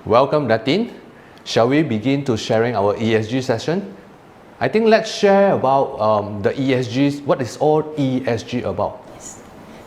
Welcome, Datin. Shall we begin to sharing our ESG session? I think let's share about the ESGs. What is all ESG about? Yes.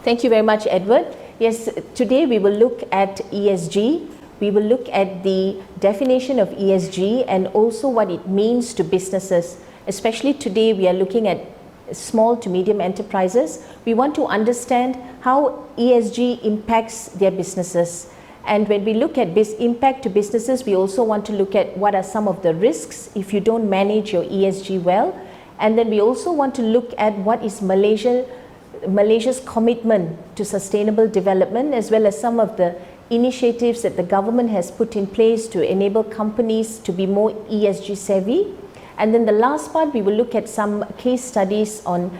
Thank you very much, Edward. Yes, today we will look at ESG. We will look at the definition of ESG and also what it means to businesses. Especially today, we are looking at small to medium enterprises. We want to understand how ESG impacts their businesses. And when we look at impact to businesses, we also want to look at what are some of the risks if you don't manage your ESG well. And then we also want to look at what is Malaysia's commitment to sustainable development, as well as some of the initiatives that the government has put in place to enable companies to be more ESG savvy. And then the last part, we will look at some case studies on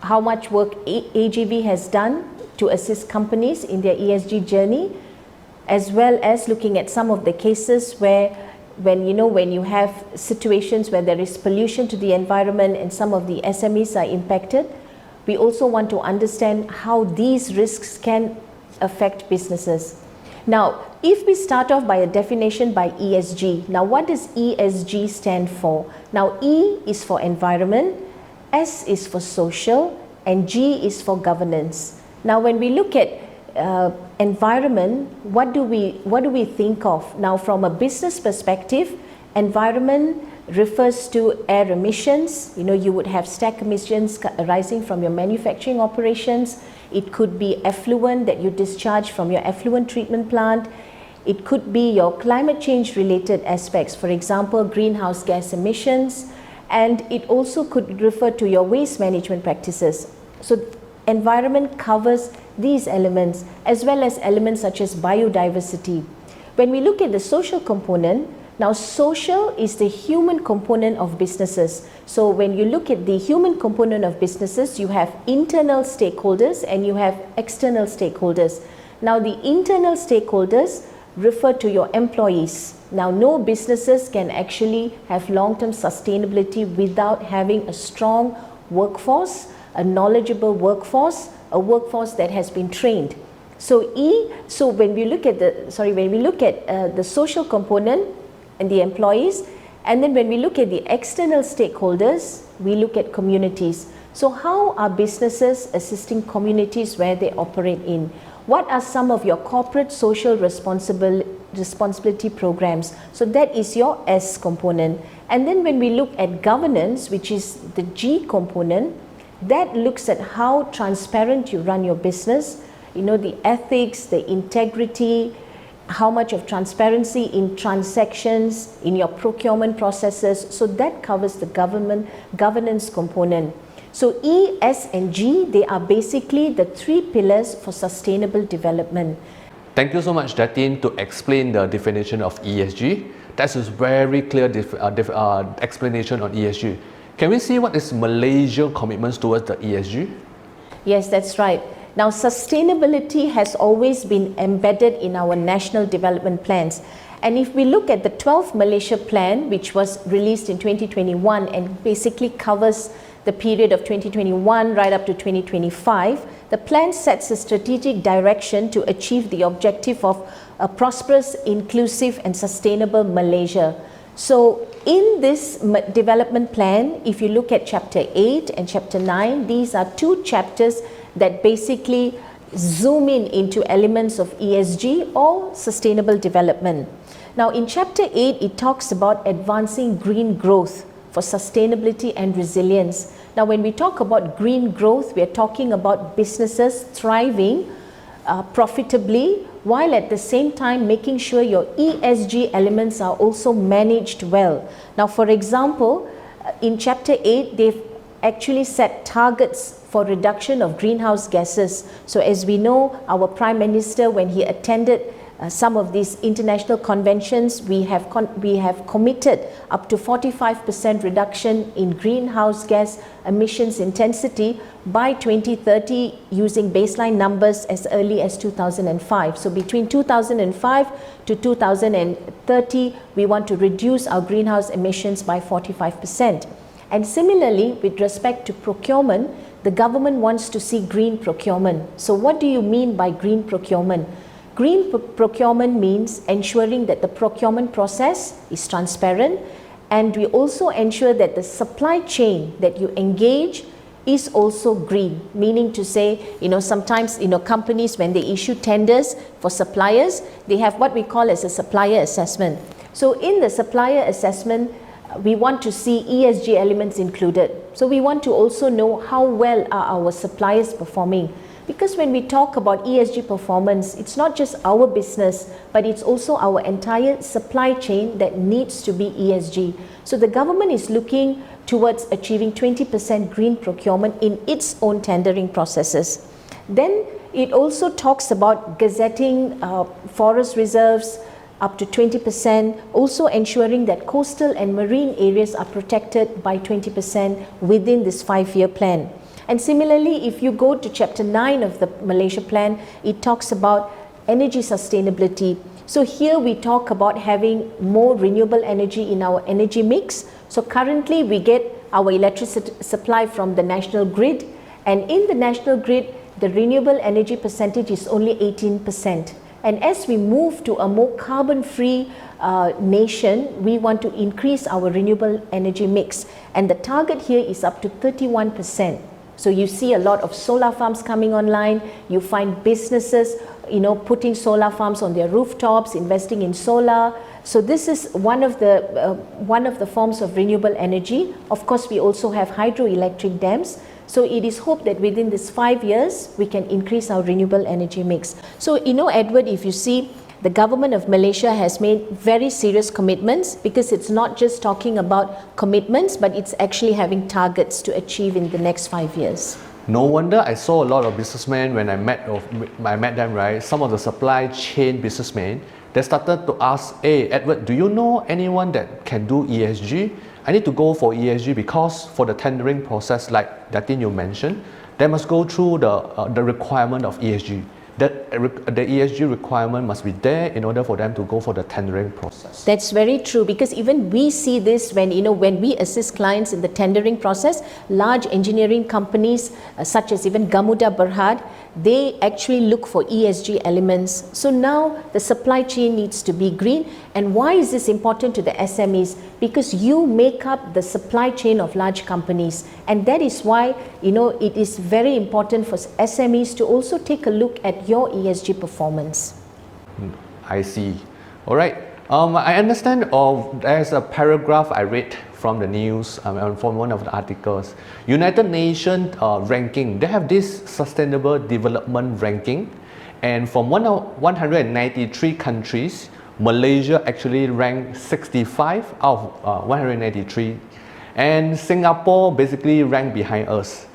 how much work AGV has done to assist companies in their ESG journey, as well as looking at some of the cases where when you have situations where there is pollution to the environment and some of the SMEs are impacted. We also want to understand how these risks can affect businesses. Now, if we start off by a definition by ESG, now what does ESG stand for? Now, E is for environment, S is for social, and G is for governance. Now, when we look at environment, what do we think of? Now, from a business perspective, environment refers to air emissions. You would have stack emissions arising from your manufacturing operations. It could be effluent that you discharge from your effluent treatment plant. It could be your climate change related aspects, for example, greenhouse gas emissions, and it also could refer to your waste management practices. So environment covers these elements, as well as elements such as biodiversity. When we look at the social component, now social is the human component of businesses. So when you look at the human component of businesses, you have internal stakeholders and you have external stakeholders. Now the internal stakeholders refer to your employees. Now no businesses can actually have long-term sustainability without having a strong workforce, a knowledgeable workforce, a workforce that has been trained. So when we look at the social component and the employees, and then when we look at the external stakeholders, we look at communities. So how are businesses assisting communities where they operate in? What are some of your corporate social responsibility programs? So that is your S component. And then when we look at governance, which is the G component, that looks at how transparent you run your business, the ethics, the integrity, how much of transparency in transactions, in your procurement processes. So that covers the governance component. So E, S, and G, they are basically the three pillars for sustainable development. Thank you so much, Datin, to explain the definition of ESG. That's a very clear explanation on ESG. Can we see what is Malaysia's commitments towards the ESG? Yes, that's right. Now, sustainability has always been embedded in our national development plans. And if we look at the 12th Malaysia Plan, which was released in 2021 and basically covers the period of 2021 right up to 2025, the plan sets a strategic direction to achieve the objective of a prosperous, inclusive and sustainable Malaysia. So in this development plan, if you look at chapter 8 and chapter 9, these are two chapters that basically zoom into elements of ESG or sustainable development. Now in chapter 8, it talks about advancing green growth for sustainability and resilience. Now when we talk about green growth, we are talking about businesses thriving profitably, while at the same time making sure your ESG elements are also managed well. Now for example, in chapter 8, they've actually set targets for reduction of greenhouse gases. So as we know, our Prime Minister, when he attended some of these international conventions, we have committed up to 45% reduction in greenhouse gas emissions intensity by 2030 using baseline numbers as early as 2005. So between 2005 to 2030, we want to reduce our greenhouse emissions by 45%. And similarly, with respect to procurement, the government wants to see green procurement. So what do you mean by green procurement? Green procurement means ensuring that the procurement process is transparent, and we also ensure that the supply chain that you engage is also green, meaning to say, sometimes, companies, when they issue tenders for suppliers, they have what we call as a supplier assessment. So in the supplier assessment, we want to see ESG elements included. So we want to also know how well are our suppliers performing. Because when we talk about ESG performance, it's not just our business, but it's also our entire supply chain that needs to be ESG. So the government is looking towards achieving 20% green procurement in its own tendering processes. Then it also talks about gazetting forest reserves up to 20%, also ensuring that coastal and marine areas are protected by 20% within this 5-year plan. And similarly, if you go to chapter 9 of the Malaysia plan, it talks about energy sustainability. So here we talk about having more renewable energy in our energy mix. So currently we get our electricity supply from the national grid, and in the national grid, the renewable energy percentage is only 18%. And as we move to a more carbon-free nation, we want to increase our renewable energy mix. And the target here is up to 31%. So you see a lot of solar farms coming online. You find businesses, putting solar farms on their rooftops, investing in solar. So this is one of the forms of renewable energy. Of course, we also have hydroelectric dams. So it is hoped that within this 5 years, we can increase our renewable energy mix. So, Edward, if you see, the government of Malaysia has made very serious commitments, because it's not just talking about commitments, but it's actually having targets to achieve in the next 5 years. No wonder I saw a lot of businessmen when I met them, right? Some of the supply chain businessmen, they started to ask, hey, Edward, do you know anyone that can do ESG? I need to go for ESG because for the tendering process, like that thing you mentioned, they must go through the requirement of ESG. That the ESG requirement must be there in order for them to go for the tendering process. That's very true, because even we see this when we assist clients in the tendering process. Large engineering companies such as even Gamuda Berhad, they actually look for ESG elements. So now the supply chain needs to be green. And why is this important to the SMEs? Because you make up the supply chain of large companies, and that is why it is very important for SMEs to also take a look at your ESG performance. I see. All right. I understand there's a paragraph I read from the news, from one of the articles. United Nations ranking, they have this sustainable development ranking, and from 193 countries, Malaysia actually ranked 65 out of 193, and Singapore basically ranked behind us.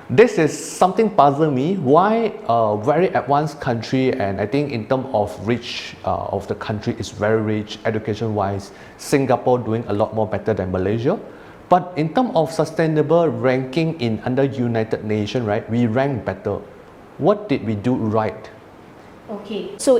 This is something puzzling me. Why a very advanced country, and I think in terms of reach of the country is very rich education wise, Singapore doing a lot more better than Malaysia. But in terms of sustainable ranking in under United Nations, right, we rank better. What did we do right? Okay, so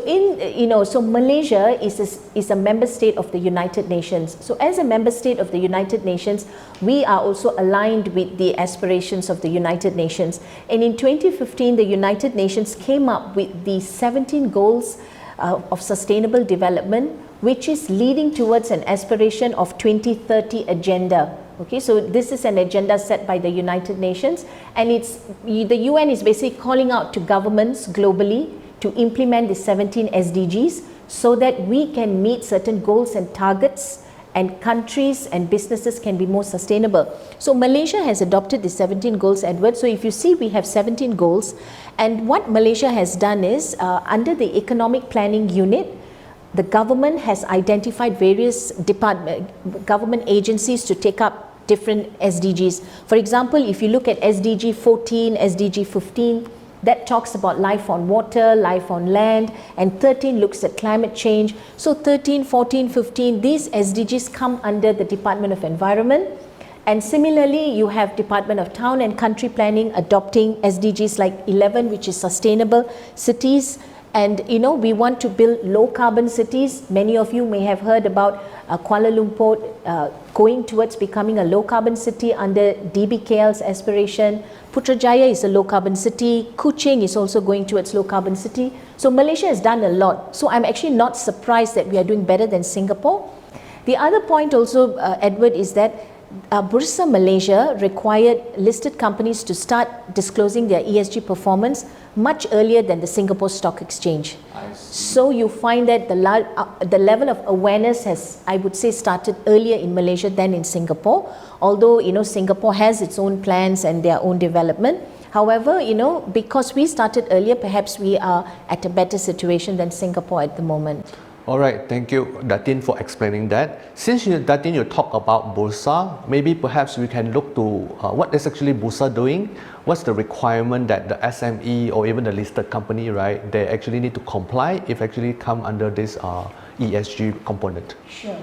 so Malaysia is a member state of the United Nations. So as a member state of the United Nations, we are also aligned with the aspirations of the United Nations. And in 2015, the United Nations came up with the 17 goals of sustainable development, which is leading towards an aspiration of 2030 agenda. Okay, so this is an agenda set by the United Nations, and the UN is basically calling out to governments globally to implement the 17 SDGs so that we can meet certain goals and targets, and countries and businesses can be more sustainable. So Malaysia has adopted the 17 goals, Edward. So if you see, we have 17 goals, and what Malaysia has done is under the economic planning unit, the government has identified various government agencies to take up different SDGs. For example, if you look at SDG 14, SDG 15, that talks about life on water, life on land, and 13 looks at climate change. So 13, 14, 15, these SDGs come under the Department of Environment. And similarly, you have Department of Town and Country Planning adopting SDGs like 11, which is sustainable cities. And we want to build low carbon cities. Many of you may have heard about Kuala Lumpur going towards becoming a low carbon city under DBKL's aspiration. Putrajaya is a low carbon city. Kuching is also going towards low carbon city. So Malaysia has done a lot. So I'm actually not surprised that we are doing better than Singapore. The other point also, Edward, is that Bursa Malaysia required listed companies to start disclosing their ESG performance much earlier than the Singapore Stock Exchange. So you find that the level of awareness has, I would say, started earlier in Malaysia than in Singapore. Although, Singapore has its own plans and their own development. However, because we started earlier, perhaps we are at a better situation than Singapore at the moment. All right, thank you, Datin, for explaining that. Since Datin, you talk about Bursa, maybe perhaps we can look to what is actually Bursa doing. What's the requirement that the SME or even the listed company, right, they actually need to comply if actually come under this ESG component? Sure.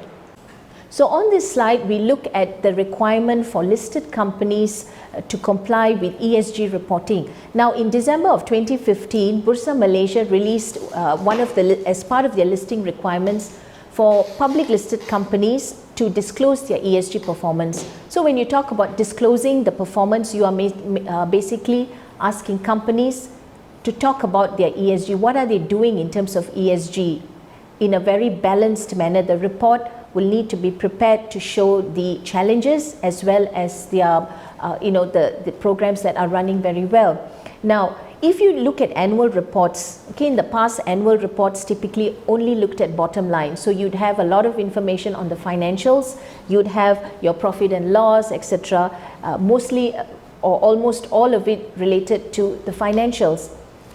So on this slide, we look at the requirement for listed companies to comply with ESG reporting. Now, in December of 2015, Bursa Malaysia released as part of their listing requirements for public listed companies to disclose their ESG performance. So when you talk about disclosing the performance, you are basically asking companies to talk about their ESG. What are they doing in terms of ESG in a very balanced manner? The report will need to be prepared to show the challenges as well as their, the programs that are running very well. Now, if you look at annual reports, okay, in the past, annual reports typically only looked at bottom line. So you'd have a lot of information on the financials, you'd have your profit and loss, etc. Mostly or almost all of it related to the financials.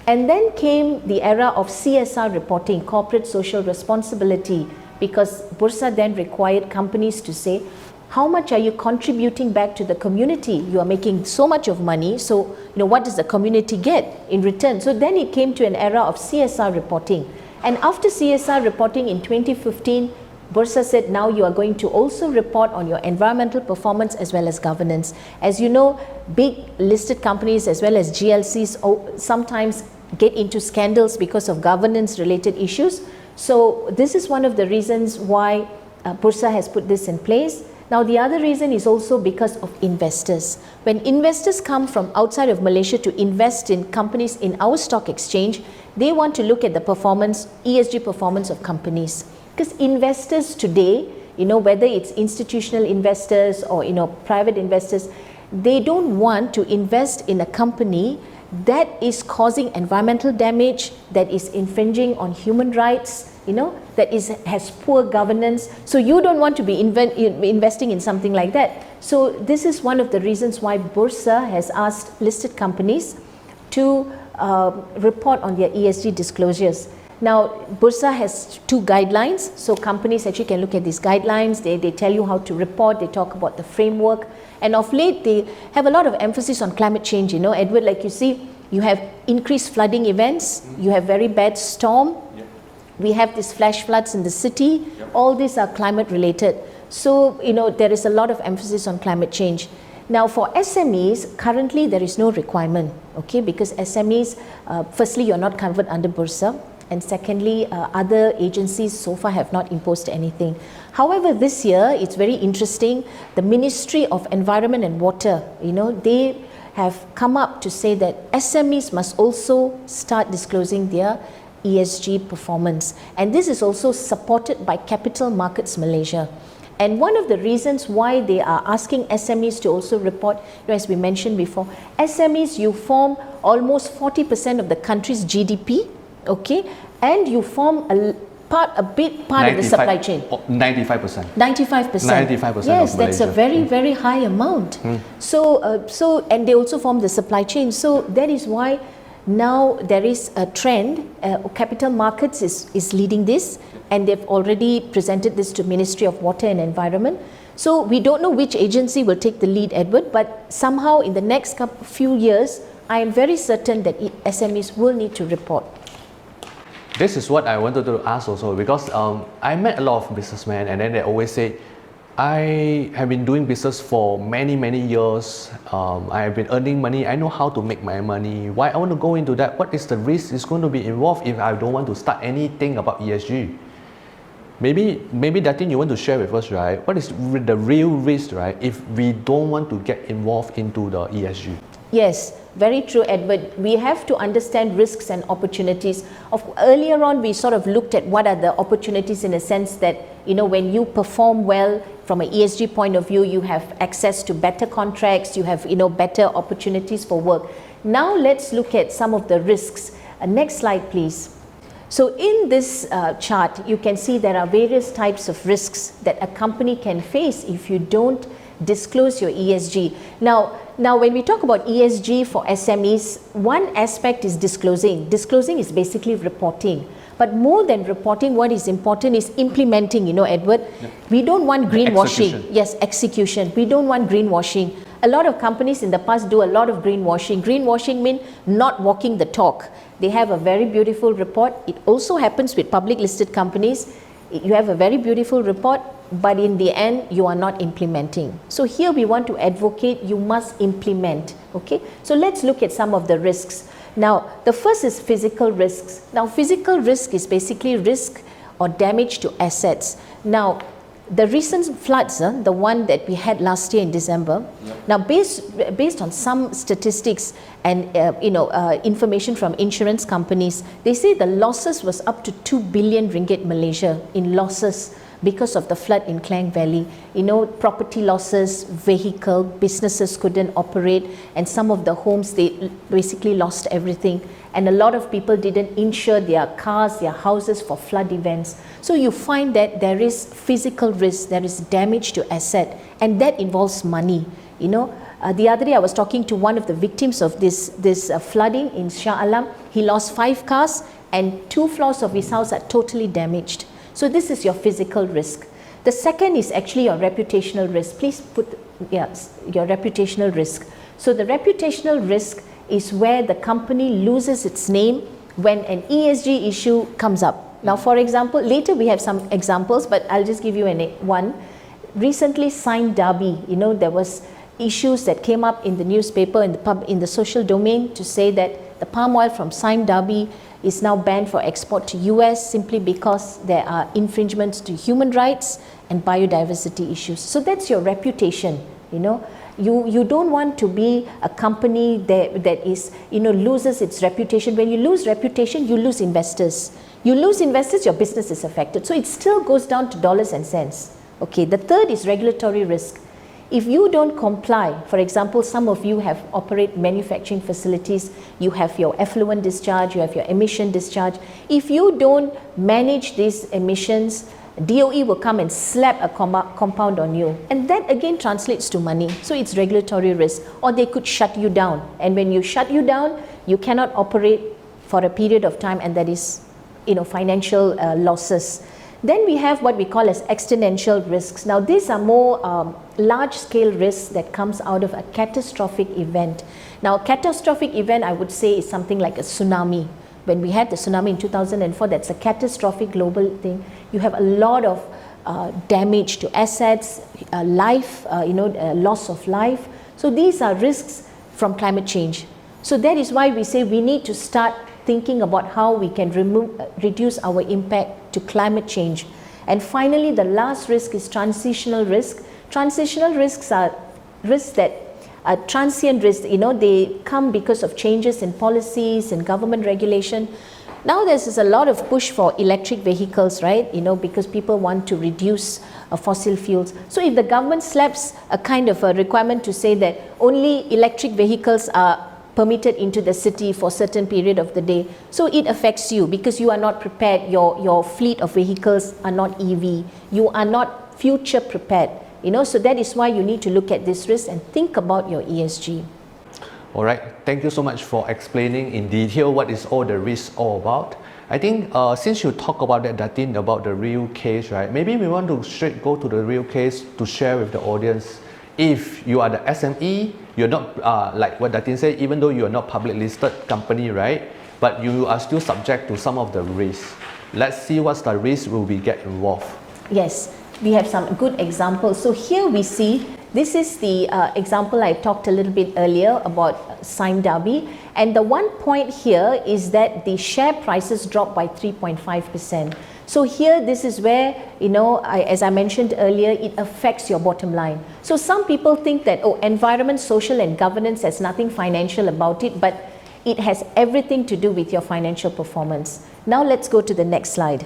And then came the era of CSR reporting, corporate social responsibility, because Bursa then required companies to say, how much are you contributing back to the community? You are making so much of money, so what does the community get in return? So then it came to an era of CSR reporting. And after CSR reporting in 2015, Bursa said now you are going to also report on your environmental performance as well as governance. As you know, big listed companies as well as GLCs sometimes get into scandals because of governance related issues. So this is one of the reasons why Bursa has put this in place. Now the other reason is also because of investors. When investors come from outside of Malaysia to invest in companies in our stock exchange, they want to look at the performance, ESG performance of companies. Because investors today, whether it's institutional investors or private investors, they don't want to invest in a company that is causing environmental damage, that is infringing on human rights, that has poor governance. So you don't want to be investing in something like that. So this is one of the reasons why Bursa has asked listed companies to report on their ESG disclosures. Now, Bursa has 2 guidelines, so companies actually can look at these guidelines. They tell you how to report, they talk about the framework, and of late they have a lot of emphasis on climate change. Edward, like you see, you have increased flooding events, you have very bad storm, we have these flash floods in the city, all these are climate related. So, there is a lot of emphasis on climate change. Now for SMEs, currently there is no requirement, okay, because SMEs, firstly, you're not covered under Bursa, and secondly, other agencies so far have not imposed anything. However, this year, it's very interesting, the Ministry of Environment and Water, they have come up to say that SMEs must also start disclosing their ESG performance. And this is also supported by Capital Markets Malaysia. And one of the reasons why they are asking SMEs to also report, as we mentioned before, SMEs, you form almost 40% of the country's GDP, okay, and you form a big part of the supply chain. 95%. 95%. 95%. Yes, of that's a Malaysia. very, very high amount. So, and they also form the supply chain. So that is why now there is a trend. Capital Markets is leading this, and they've already presented this to Ministry of Water and Environment. So we don't know which agency will take the lead, Edward, but somehow in the next few years, I am very certain that SMEs will need to report. This is what I wanted to ask also, because I met a lot of businessmen, and then they always say, I have been doing business for many years. I have been earning money. I know how to make my money. Why I want to go into that? What is the risk is going to be involved if I don't want to start anything about ESG? Maybe that thing you want to share with us, right? What is the real risk, right, if we don't want to get involved into the ESG? Yes, very true, Edward. We have to understand risks and opportunities. Earlier on, we sort of looked at what are the opportunities in a sense that, you know, when you perform well from an ESG point of view, you have access to better contracts, you have, you know, better opportunities for work. Now let's look at some of the risks. Next slide, please. So in this chart, you can see there are various types of risks that a company can face if you don't disclose your ESG. Now when we talk about ESG for SMEs, one aspect is disclosing. Disclosing is basically reporting. But more than reporting, what is important is implementing, you know, Edward. Yep. We don't want greenwashing. Execution. Yes, execution. We don't want greenwashing. A lot of companies in the past do a lot of greenwashing. Greenwashing means not walking the talk. They have a very beautiful report. It also happens with public listed companies. You have a very beautiful report, but in the end, you are not implementing. So here we want to advocate, you must implement, okay? So let's look at some of the risks. Now, the first is physical risks. Now, physical risk is basically risk or damage to assets. Now, the recent floods, the one that we had last year in December, now based on some statistics and information from insurance companies, they say the losses was up to 2 billion ringgit Malaysia in losses because of the flood in Klang Valley. You know, property losses, vehicle, businesses couldn't operate, and some of the homes, they basically lost everything. And a lot of people didn't insure their cars, their houses for flood events. So you find that there is physical risk, there is damage to asset, and that involves money. You know, the other day I was talking to one of the victims of this flooding in Shah Alam. He lost 5 cars and 2 floors of his house are totally damaged. So this is your physical risk. The second is actually your reputational risk. Please put, your reputational risk. So the reputational risk is where the company loses its name when an ESG issue comes up. Now, for example, later we have some examples, but I'll just give you one. Recently, Sine Darby, you know, there was issues that came up in the newspaper, in the social domain, to say that the palm oil from Sine Darby is now banned for export to US simply because there are infringements to human rights and biodiversity issues. So that's your reputation, you know. You don't want to be a company that is, you know, loses its reputation. When you lose reputation, you lose investors. You lose investors, your business is affected. So it still goes down to dollars and cents. Okay, the third is regulatory risk. If you don't comply, for example, some of you have operate manufacturing facilities, you have your effluent discharge, you have your emission discharge. If you don't manage these emissions, DOE will come and slap a compound on you. And that again translates to money. So it's regulatory risk. Or they could shut you down. And when you shut you down, you cannot operate for a period of time, and that is, you know, financial losses. Then we have what we call as exponential risks. Now these are more large-scale risks that comes out of a catastrophic event. Now a catastrophic event, I would say, is something like a tsunami. When we had the tsunami in 2004, that's a catastrophic global thing. You have a lot of damage to assets, life, loss of life. So these are risks from climate change. So that is why we say we need to start thinking about how we can reduce our impact to climate change. And finally, the last risk is transitional risk. Transitional risks are risks that are transient risks, you know, they come because of changes in policies and government regulation. Now there's a lot of push for electric vehicles, right? You know, because people want to reduce fossil fuels. So if the government slaps a kind of a requirement to say that only electric vehicles are permitted into the city for a certain period of the day, so it affects you because you are not prepared. Your fleet of vehicles are not EV. You are not future prepared. You know, so that is why you need to look at this risk and think about your ESG. All right, thank you so much for explaining in detail what is all the risks all about. I think since you talk about that, Datin, about the real case, right? Maybe we want to straight go to the real case to share with the audience. If you are the SME, you're not like what Datin said, even though you are not public listed company, right? But you are still subject to some of the risks. Let's see what's the risk will we get involved. Yes. We have some good examples. So here we see, this is the example I talked a little bit earlier about Sine Darby. And the one point here is that the share prices dropped by 3.5%. So here, this is where, as I mentioned earlier, it affects your bottom line. So some people think that, environment, social and governance has nothing financial about it, but it has everything to do with your financial performance. Now let's go to the next slide.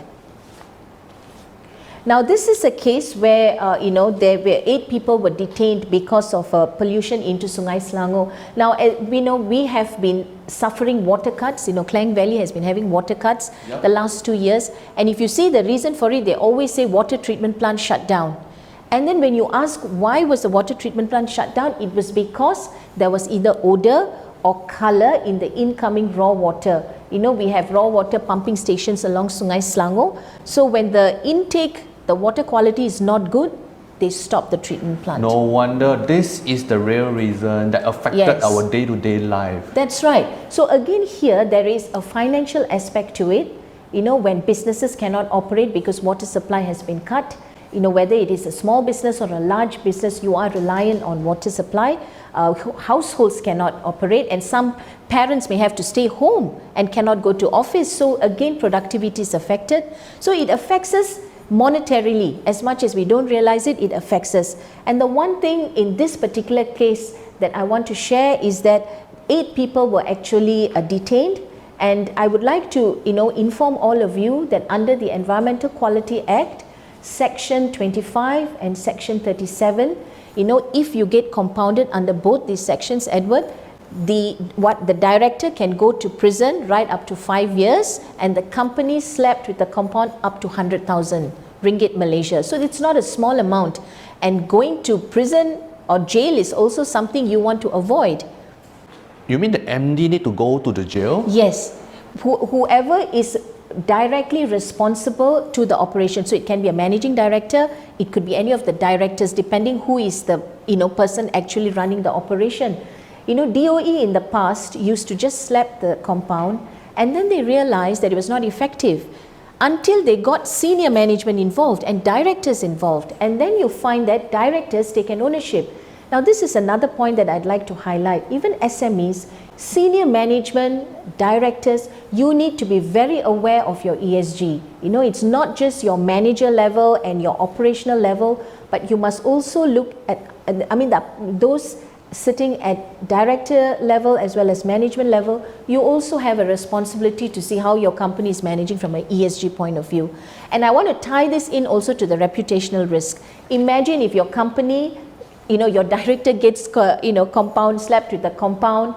Now this is a case where, there were 8 people were detained because of pollution into Sungai Selangor. Now, we know we have been suffering water cuts. Klang Valley has been having water cuts the last 2 years. And if you see the reason for it, they always say water treatment plant shut down. And then when you ask why was the water treatment plant shut down, it was because there was either odor or color in the incoming raw water. We have raw water pumping stations along Sungai Selangor. So when the intake, the water quality is not good, they stop the treatment plant. No wonder this is the real reason that affected our day-to-day life. That's right. So again here, there is a financial aspect to it. When businesses cannot operate because water supply has been cut, whether it is a small business or a large business, you are reliant on water supply. Households cannot operate, and some parents may have to stay home and cannot go to office. So again, productivity is affected. So it affects us monetarily. As much as we don't realize it, it affects us. And the one thing in this particular case that I want to share is that 8 people were actually detained. And I would like to inform all of you that under the Environmental Quality Act, Section 25 and Section 37, if you get compounded under both these sections, Edward, the director can go to prison right up to 5 years, and the company slapped with a compound up to 100,000 ringgit Malaysia. So it's not a small amount, and going to prison or jail is also something you want to avoid. You mean the MD need to go to the jail? Yes, whoever is directly responsible to the operation. So it can be a managing director, it could be any of the directors, depending who is the person actually running the operation. DOE in the past used to just slap the compound, and then they realized that it was not effective until they got senior management involved and directors involved, and then you find that directors take an ownership. Now this is another point that I'd like to highlight. Even SMEs, senior management, directors, you need to be very aware of your ESG. It's not just your manager level and your operational level, but you must also look at, those sitting at director level as well as management level, you also have a responsibility to see how your company is managing from an ESG point of view. And I want to tie this in also to the reputational risk. Imagine if your company, your director gets compound slapped with the compound,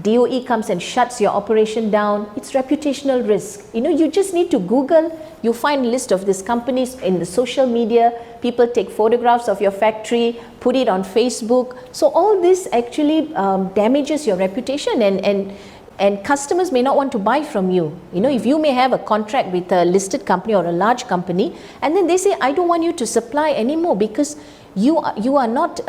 DOE comes and shuts your operation down, it's reputational risk. You just need to Google, you find a list of these companies in the social media, people take photographs of your factory, put it on Facebook. So all this actually damages your reputation, and customers may not want to buy from you. If you may have a contract with a listed company or a large company, and then they say, I don't want you to supply anymore because you are not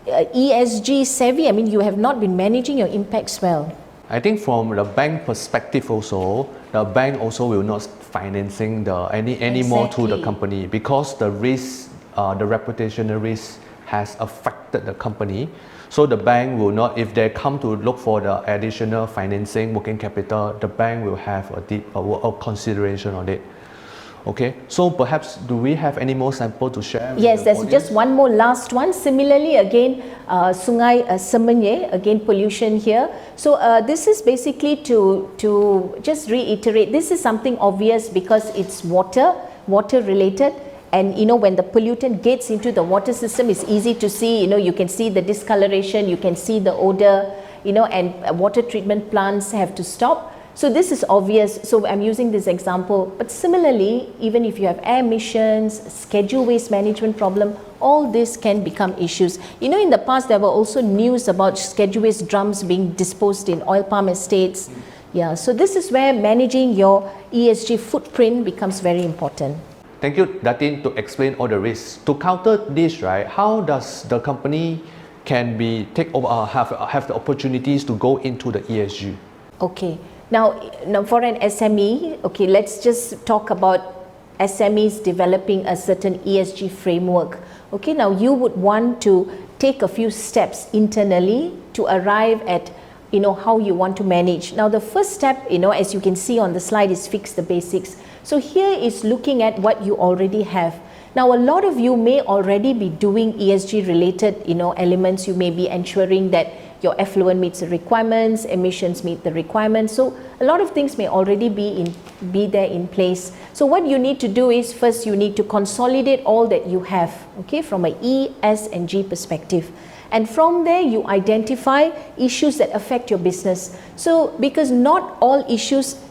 ESG savvy. You have not been managing your impacts well. I think from the bank perspective also, the bank also will not financing any more to the company, because the risk, the reputational risk has affected the company. So the bank will not, if they come to look for the additional financing, working capital, the bank will have a consideration on it. Okay, so perhaps do we have any more sample to share? Yes, there's just one more last one. Similarly, again, Sungai Semenye, again pollution here. So this is basically to just reiterate, this is something obvious because it's water related. And when the pollutant gets into the water system, it's easy to see, you can see the discoloration, you can see the odor, and water treatment plants have to stop. So this is obvious, so I'm using this example. But similarly, even if you have air emissions, schedule waste management problem, all this can become issues. In the past, there were also news about schedule waste drums being disposed in oil palm estates. Yeah, so this is where managing your ESG footprint becomes very important. Thank you, Datin, to explain all the risks. To counter this, right, how does the company can take over, have the opportunities to go into the ESG? Okay. Now for an SME, okay, let's just talk about SMEs developing a certain ESG framework. Okay, now you would want to take a few steps internally to arrive at how you want to manage. Now the first step, as you can see on the slide, is fix the basics. So here is looking at what you already have. Now, a lot of you may already be doing ESG related, elements. You may be ensuring that your effluent meets the requirements, emissions meet the requirements. So a lot of things may already be there in place. So what you need to do is, first you need to consolidate all that you have, okay, from a E, S and G perspective. And from there you identify issues that affect your business. So because not all issues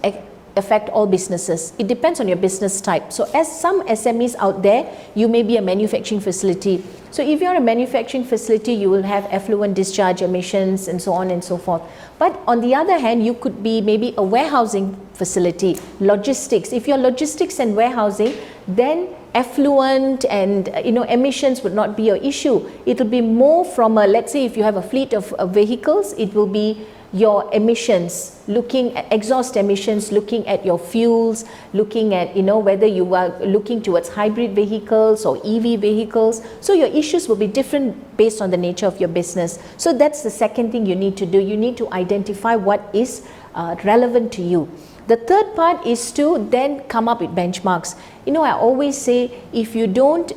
affect all businesses. It depends on your business type. So as some SMEs out there, you may be a manufacturing facility. So if you're a manufacturing facility, you will have effluent discharge emissions and so on and so forth. But on the other hand, you could be maybe a warehousing facility, logistics. If you're logistics and warehousing, then effluent and emissions would not be your issue. It will be more from a, let's say if you have a fleet of vehicles, it will be your emissions, looking at exhaust emissions, looking at your fuels, looking at whether you are looking towards hybrid vehicles or EV vehicles. So your issues will be different based on the nature of your business. So that's the second thing you need to do. You need to identify what is relevant to you. The third part is to then come up with benchmarks. I always say, if you don't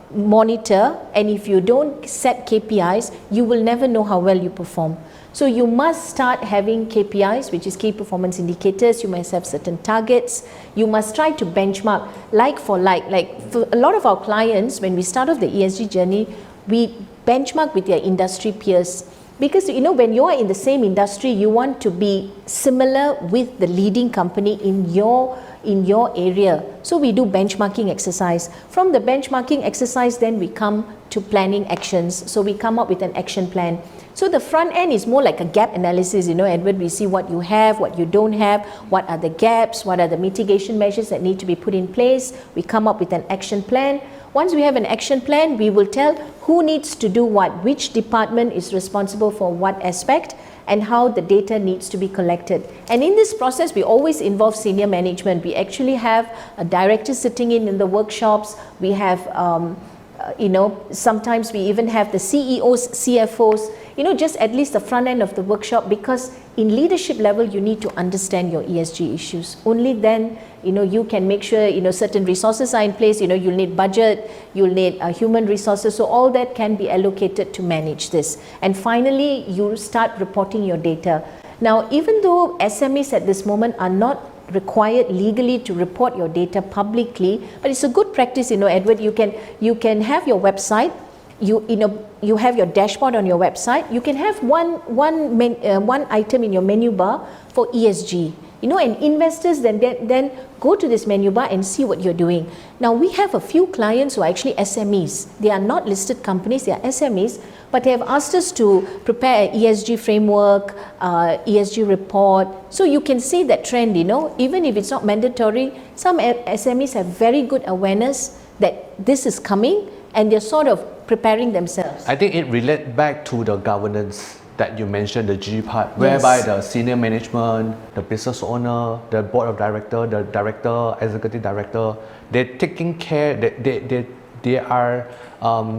monitor and if you don't set KPIs, you will never know how well you perform. So you must start having KPIs, which is key performance indicators. You must have certain targets. You must try to benchmark like for like. Like for a lot of our clients, when we start off the ESG journey, we benchmark with their industry peers. Because when you are in the same industry, you want to be similar with the leading company in your area. So we do benchmarking exercise. From the benchmarking exercise, then we come to planning actions. So we come up with an action plan. So the front end is more like a gap analysis, Edward. We see what you have, what you don't have, what are the gaps, what are the mitigation measures that need to be put in place. We come up with an action plan. Once we have an action plan, we will tell who needs to do what, which department is responsible for what aspect, and how the data needs to be collected. And in this process, we always involve senior management. We actually have a director sitting in the workshops. We have sometimes we even have the CEOs, CFOs, just at least the front end of the workshop, because in leadership level, you need to understand your ESG issues. Only then, you can make sure, certain resources are in place, you'll need budget, you'll need human resources. So all that can be allocated to manage this. And finally, you start reporting your data. Now, even though SMEs at this moment are not required legally to report your data publicly, but it's a good practice, Edward. You can have your website, you have your dashboard on your website. You can have one item in your menu bar for ESG. And investors then go to this menu bar and see what you're doing. Now we have a few clients who are actually SMEs. They are not listed companies, they are SMEs, but they have asked us to prepare an ESG framework, ESG report. So you can see that trend, even if it's not mandatory, some SMEs have very good awareness that this is coming and they're sort of preparing themselves. I think it relates back to the governance that you mentioned, the G part, whereby Yes. the senior management, the business owner, the board of director, the director, executive director, they're taking care, they are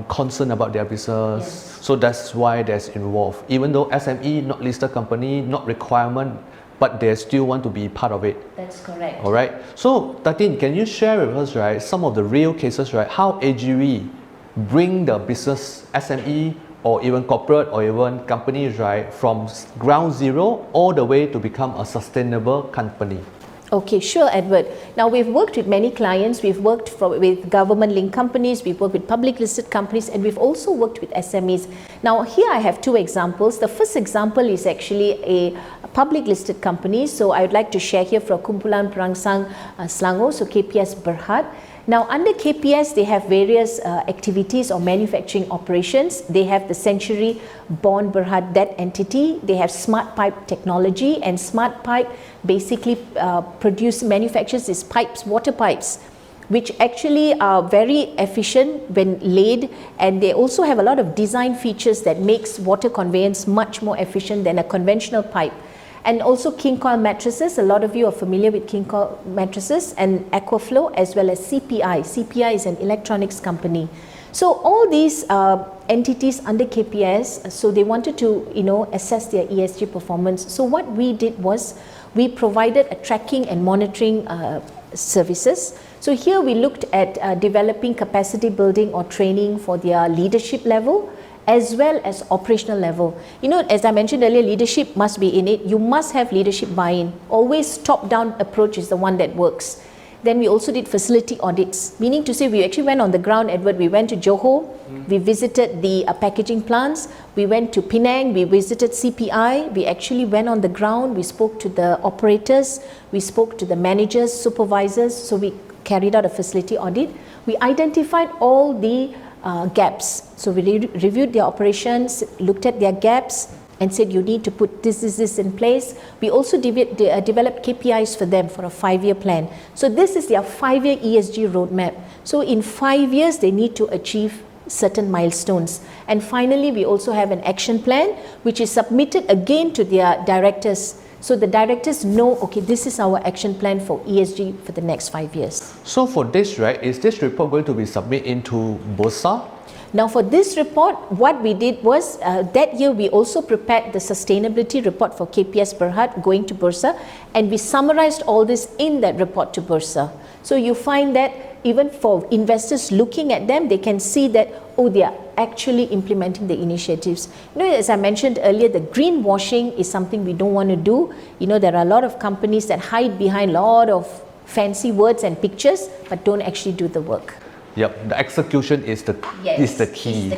concerned about their business. Yes. So that's why that's involved. Even though SME, not listed company, not requirement, but they still want to be part of it. That's correct. All right. So Tatin, can you share with us, right, some of the real cases, right, how AGV bring the business SME or even corporate or even companies, right, from ground zero all the way to become a sustainable company? Okay, sure, Edward. Now, we've worked with many clients. We've worked with government-linked companies, we've worked with public-listed companies, and we've also worked with SMEs. Now, here I have two examples. The first example is actually a public-listed company. So I would like to share here from Kumpulan Perangsang Selangor, so KPS Berhad. Now, under KPS, they have various activities or manufacturing operations. They have the Century Bond Berhad, that entity. They have Smart Pipe technology, and Smart Pipe basically manufactures these pipes, water pipes, which actually are very efficient when laid, and they also have a lot of design features that makes water conveyance much more efficient than a conventional pipe. And also King Coil mattresses. A lot of you are familiar with King Coil mattresses, and Aquaflow, as well as CPI. CPI is an electronics company. So all these entities under KPS, so they wanted to assess their ESG performance. So what we did was we provided a tracking and monitoring services. So here we looked at developing capacity building or training for their leadership level as well as operational level. You know, as I mentioned earlier, leadership must be in it. You must have leadership buy-in. Always top-down approach is the one that works. Then we also did facility audits, meaning to say we actually went on the ground, Edward. We went to Johor, we visited the packaging plants, we went to Penang, we visited CPI, we actually went on the ground, we spoke to the operators, we spoke to the managers, supervisors, so we carried out a facility audit. We identified all the gaps. So we reviewed their operations, looked at their gaps, and said you need to put this in place. We also developed KPIs for them for a 5-year plan. So this is their 5-year ESG roadmap. So in 5 years, they need to achieve certain milestones. And finally, we also have an action plan, which is submitted again to their directors. So the directors know, okay, this is our action plan for ESG for the next 5 years. So for this, right, is this report going to be submitted into Bursa? Now for this report, what we did was that year we also prepared the sustainability report for KPS Berhad going to Bursa, and we summarized all this in that report to Bursa. So you find that even for investors looking at them, they can see that, oh, they are actually implementing the initiatives. You know, as I mentioned earlier, the greenwashing is something we don't want to do. You know, there are a lot of companies that hide behind a lot of fancy words and pictures, but don't actually do the work. Yep, the execution is the key. Is the key.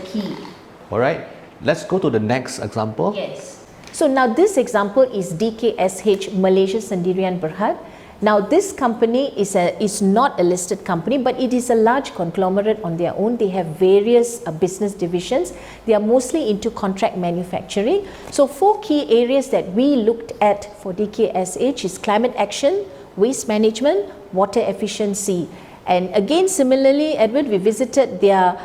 All right, let's go to the next example. Yes. So now this example is DKSH Malaysia Sendirian Berhad. Now this company is not a listed company, but it is a large conglomerate on their own. They have various business divisions. They are mostly into contract manufacturing. So 4 key areas that we looked at for DKSH is climate action, waste management, water efficiency. And again, similarly, Edward, we visited their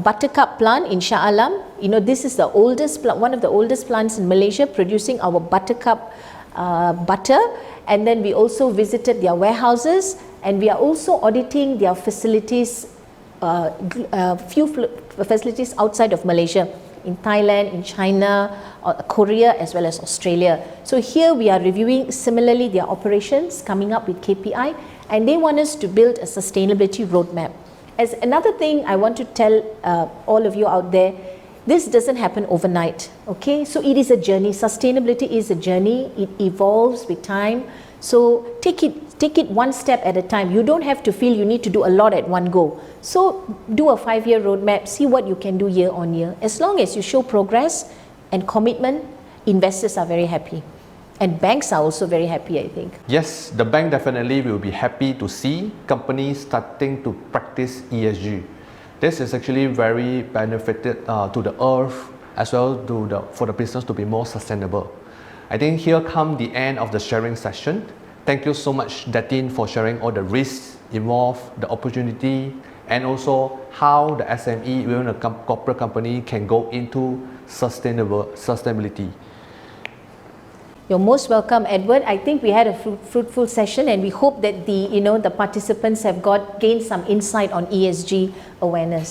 Buttercup plant in Shah Alam. You know, this is the oldest one of the oldest plants in Malaysia, producing our Buttercup butter. And then we also visited their warehouses, and we are also auditing their facilities, few facilities outside of Malaysia, in Thailand, in China, Korea, as well as Australia. So here we are reviewing similarly their operations, coming up with KPI, and they want us to build a sustainability roadmap. As another thing I want to tell all of you out there, this doesn't happen overnight, okay? So it is a journey. Sustainability is a journey. It evolves with time. So take it one step at a time. You don't have to feel you need to do a lot at one go. So do a 5-year roadmap, see what you can do year on year. As long as you show progress and commitment, investors are very happy. And banks are also very happy, I think. Yes, the bank definitely will be happy to see companies starting to practice ESG. This is actually very benefited to the earth as well for the business to be more sustainable. I think here come the end of the sharing session. Thank you so much, Datin, for sharing all the risks involved, the opportunity, and also how the SME, even a corporate company, can go into sustainability. You're most welcome, Edward. I think we had a fruitful session, and we hope that the participants have gained some insight on ESG awareness.